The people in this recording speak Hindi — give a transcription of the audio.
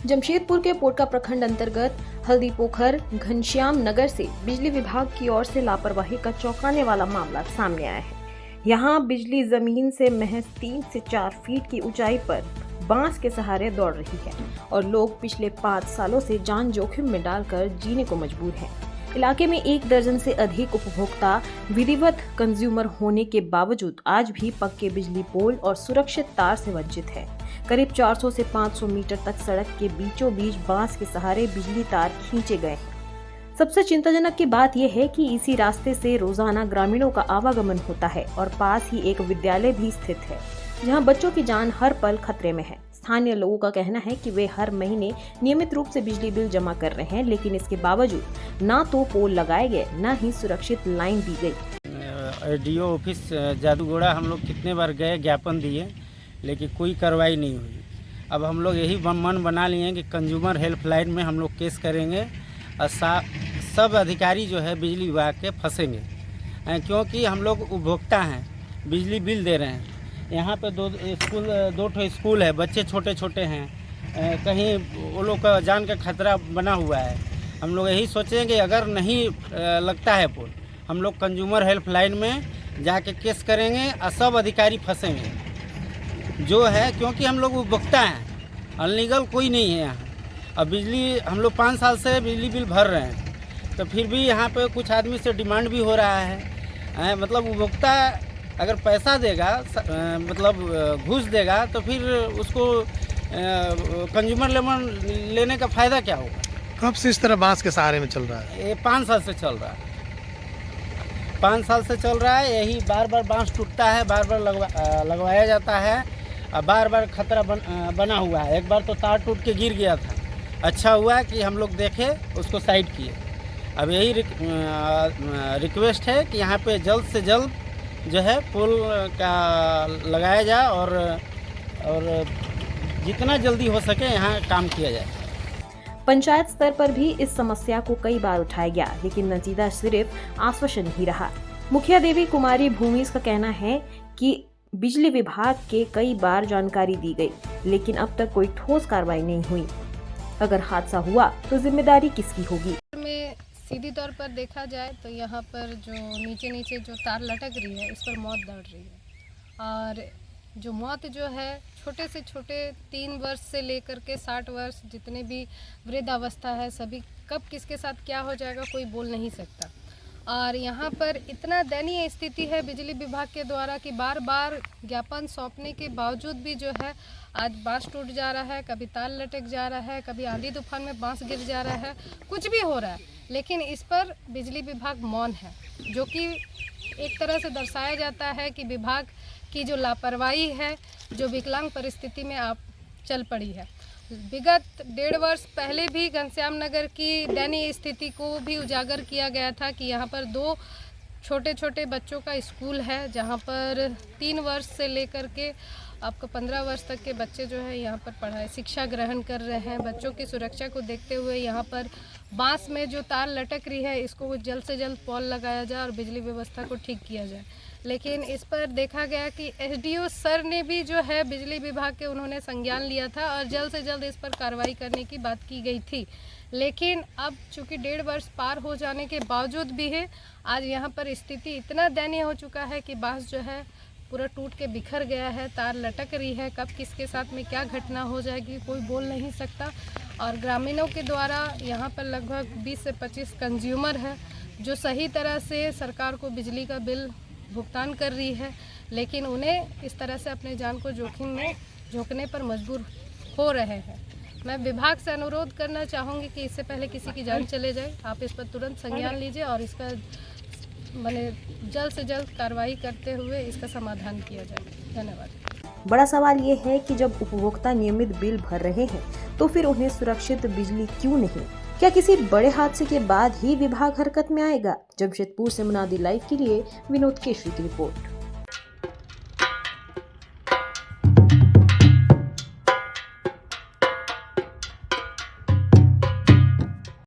जमशेदपुर के पोटका प्रखंड अंतर्गत हल्दीपोखर घनश्याम नगर से बिजली विभाग की ओर से लापरवाही का चौंकाने वाला मामला सामने आया है। यहाँ बिजली जमीन से महज 3 से 4 फीट की ऊंचाई पर बांस के सहारे दौड़ रही है और लोग पिछले 5 सालों से जान जोखिम में डालकर जीने को मजबूर हैं। इलाके में 1 दर्जन से अधिक उपभोक्ता विधिवत कंज्यूमर होने के बावजूद आज भी पक्के बिजली पोल और सुरक्षित तार से वंचित है। करीब 400 से 500 मीटर तक सड़क के बीचों बीच बांस के सहारे बिजली तार खींचे गए हैं। सबसे चिंताजनक की बात यह है कि इसी रास्ते से रोजाना ग्रामीणों का आवागमन होता है और पास ही एक विद्यालय भी स्थित है, जहां बच्चों की जान हर पल खतरे में है। स्थानीय लोगों का कहना है कि वे हर महीने नियमित रूप से बिजली बिल जमा कर रहे हैं, लेकिन इसके बावजूद ना तो पोल लगाए गए, ना ही सुरक्षित लाइन दी गई। एडीओ ऑफिस जादूगोड़ा हम लोग कितने बार गए, ज्ञापन दिए, लेकिन कोई कार्रवाई नहीं हुई। अब हम लोग यही मन बना लिए हैं कि कंज्यूमर हेल्पलाइन में हम लोग केस करेंगे और सब अधिकारी जो है बिजली विभाग के फंसेंगे, क्योंकि हम लोग उपभोक्ता हैं, बिजली बिल दे रहे हैं। यहाँ पे दो ठो स्कूल है, बच्चे छोटे छोटे हैं, कहीं वो लोग का जान का खतरा बना हुआ है। हम लोग यही सोचेंगे अगर नहीं लगता है पोल, हम लोग कंज्यूमर हेल्पलाइन में जाके केस करेंगे और सब अधिकारी फंसेंगे जो है, क्योंकि हम लोग उपभोक्ता हैं, अनलीगल कोई नहीं है यहाँ। अब बिजली हम लोग 5 साल से बिजली बिल भर रहे हैं, तो फिर भी यहाँ पे कुछ आदमी से डिमांड भी हो रहा है। मतलब उपभोक्ता अगर पैसा देगा, मतलब घूस देगा, तो फिर उसको कंज्यूमर लोन लेने का फ़ायदा क्या होगा। कब से इस तरह बांस के सहारे में चल रहा है? ये 5 साल से चल रहा है, 5 साल से चल रहा है। यही बार बार बांस टूटता है, बार बार लगवाया जाता है और बार बार खतरा बना हुआ है। एक बार तो तार टूट के गिर गया था, अच्छा हुआ कि हम लोग देखे, उसको साइड किए। अब यही रिक्वेस्ट है कि यहाँ पे जल्द से जल्द जो है पुल का लगाया जाए और जितना जल्दी हो सके यहाँ काम किया जाए। पंचायत स्तर पर भी इस समस्या को कई बार उठाया गया, लेकिन नतीजा सिर्फ आश्वासन ही रहा। मुखिया देवी कुमारी भूमिज का कहना है कि बिजली विभाग के कई बार जानकारी दी गई, लेकिन अब तक कोई ठोस कार्रवाई नहीं हुई। अगर हादसा हुआ तो जिम्मेदारी किसकी होगी? सीधी तौर पर देखा जाए तो यहाँ पर जो नीचे जो तार लटक रही है, इस पर मौत दौड़ रही है। और जो मौत जो है, छोटे से छोटे 3 वर्ष से लेकर के 60 वर्ष जितने भी वृद्धावस्था है, सभी कब किसके साथ क्या हो जाएगा कोई बोल नहीं सकता। और यहाँ पर इतना दयनीय स्थिति है बिजली विभाग के द्वारा कि बार बार ज्ञापन सौंपने के बावजूद भी जो है, आज बांस टूट जा रहा है, कभी तार लटक जा रहा है, कभी आंधी तूफान में बांस गिर जा रहा है, कुछ भी हो रहा है, लेकिन इस पर बिजली विभाग मौन है, जो कि एक तरह से दर्शाया जाता है कि विभाग की जो लापरवाही है, जो विकलांग परिस्थिति में आप चल पड़ी है। विगत 1.5 वर्ष पहले भी घनश्याम नगर की दयनीय स्थिति को भी उजागर किया गया था कि यहाँ पर 2 छोटे छोटे बच्चों का स्कूल है, जहाँ पर 3 वर्ष से लेकर के आपको 15 वर्ष तक के बच्चे जो है यहाँ पर पढ़ाई शिक्षा ग्रहण कर रहे हैं। बच्चों की सुरक्षा को देखते हुए यहाँ पर बांस में जो तार लटक रही है, इसको जल्द से जल्द पोल लगाया जाए और बिजली व्यवस्था को ठीक किया जाए। लेकिन इस पर देखा गया कि एसडीओ सर ने भी जो है बिजली विभाग के उन्होंने संज्ञान लिया था और जल्द से जल्द इस पर कार्रवाई करने की बात की गई थी। लेकिन अब चूँकि 1.5 वर्ष पार हो जाने के बावजूद भी है, आज यहाँ पर स्थिति इतना दयनीय हो चुका है कि बांस जो है पूरा टूट के बिखर गया है, तार लटक रही है, कब किसके साथ में क्या घटना हो जाएगी कोई बोल नहीं सकता। और ग्रामीणों के द्वारा यहाँ पर लगभग 20 से 25 कंज्यूमर है जो सही तरह से सरकार को बिजली का बिल भुगतान कर रही है, लेकिन उन्हें इस तरह से अपने जान को जोखिम में झोंकने पर मजबूर हो रहे हैं। मैं विभाग से अनुरोध करना चाहूँगी कि इससे पहले किसी की जान चले जाए, आप इस पर तुरंत संज्ञान लीजिए और इसका जल्द से जल्द कार्रवाई करते हुए इसका समाधान किया जाए। धन्यवाद। बड़ा सवाल ये है कि जब उपभोक्ता नियमित बिल भर रहे हैं तो फिर उन्हें सुरक्षित बिजली क्यों नहीं? क्या किसी बड़े हादसे के बाद ही विभाग हरकत में आएगा? जमशेदपुर से मुनादी लाइव के लिए विनोद केशरी की रिपोर्ट।